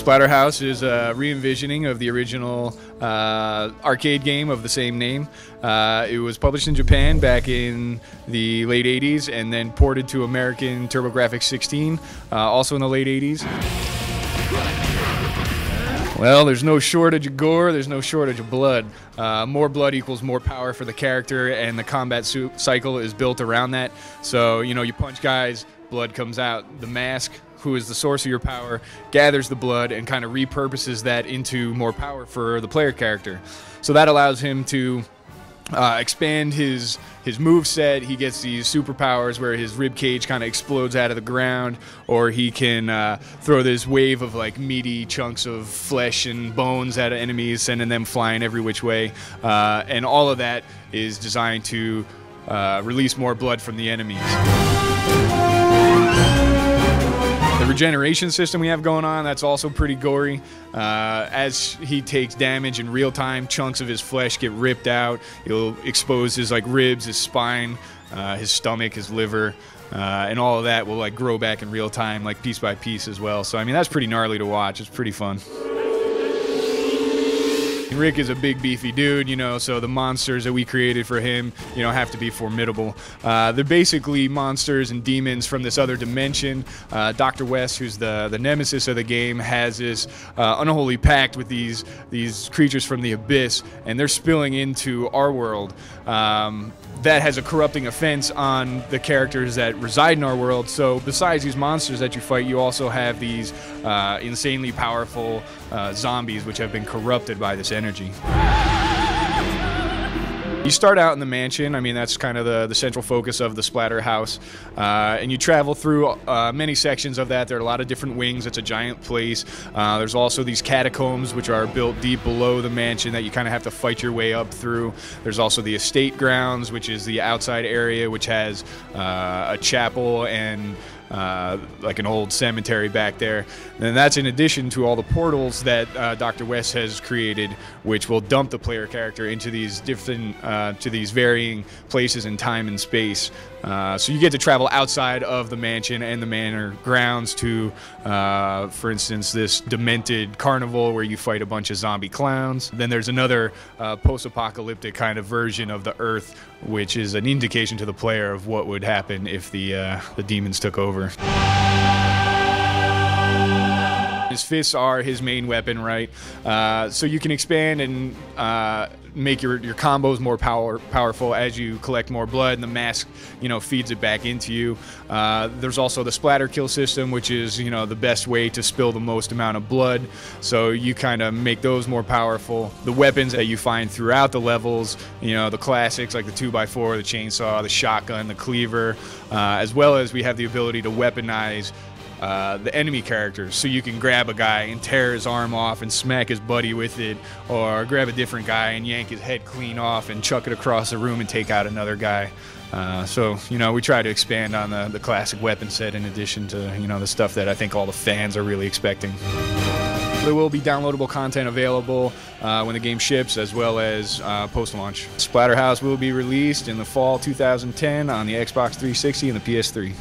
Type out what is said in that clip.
Splatterhouse is a re-envisioning of the original arcade game of the same name. It was published in Japan back in the late 80s and then ported to American TurboGrafx 16, also in the late 80s. Well, there's no shortage of gore, there's no shortage of blood. More blood equals more power for the character, and the combat cycle is built around that. So, you know, you punch guys, blood comes out. The mask, who is the source of your power, gathers the blood and kind of repurposes that into more power for the player character. So that allows him to expand his move set. He gets these superpowers where his rib cage kind of explodes out of the ground, or he can throw this wave of like meaty chunks of flesh and bones at enemies, sending them flying every which way. And all of that is designed to release more blood from the enemies. The regeneration system we have going on, that's also pretty gory. As he takes damage in real time, chunks of his flesh get ripped out. He'll expose his like ribs, his spine, his stomach, his liver, and all of that will like grow back in real time, like piece by piece as well. So I mean, that's pretty gnarly to watch. It's pretty fun. Rick is a big beefy dude, you know, so the monsters that we created for him, you know, have to be formidable. They're basically monsters and demons from this other dimension. Dr. West, who's the nemesis of the game, has this unholy pact with these creatures from the abyss, and they're spilling into our world. That has a corrupting effect on the characters that reside in our world. So besides these monsters that you fight, you also have these insanely powerful zombies which have been corrupted by this energy. You start out in the mansion. I mean, that's kind of the central focus of the Splatterhouse. And you travel through many sections of that. There are a lot of different wings. It's a giant place. There's also these catacombs, which are built deep below the mansion that you kind of have to fight your way up through. There's also the estate grounds, which is the outside area, which has a chapel and like an old cemetery back there. And that's in addition to all the portals that Dr. West has created, which will dump the player character into these different, to these varying places in time and space. So you get to travel outside of the mansion and the manor grounds to, for instance, this demented carnival where you fight a bunch of zombie clowns. Then there's another post-apocalyptic kind of version of the Earth, which is an indication to the player of what would happen if the demons took over. His fists are his main weapon, right? So you can expand and make your combos more powerful as you collect more blood, and the mask, you know, feeds it back into you. There's also the splatter kill system, which is, you know, the best way to spill the most amount of blood. So you kind of make those more powerful. The weapons that you find throughout the levels, you know, the classics like the 2x4, the chainsaw, the shotgun, the cleaver, as well as we have the ability to weaponize the enemy characters, so you can grab a guy and tear his arm off and smack his buddy with it, or grab a different guy and yank his head clean off and chuck it across the room and take out another guy. So, you know, we try to expand on the classic weapon set in addition to, you know, the stuff that I think all the fans are really expecting. There will be downloadable content available when the game ships, as well as post-launch. Splatterhouse will be released in the fall 2010 on the Xbox 360 and the PS3.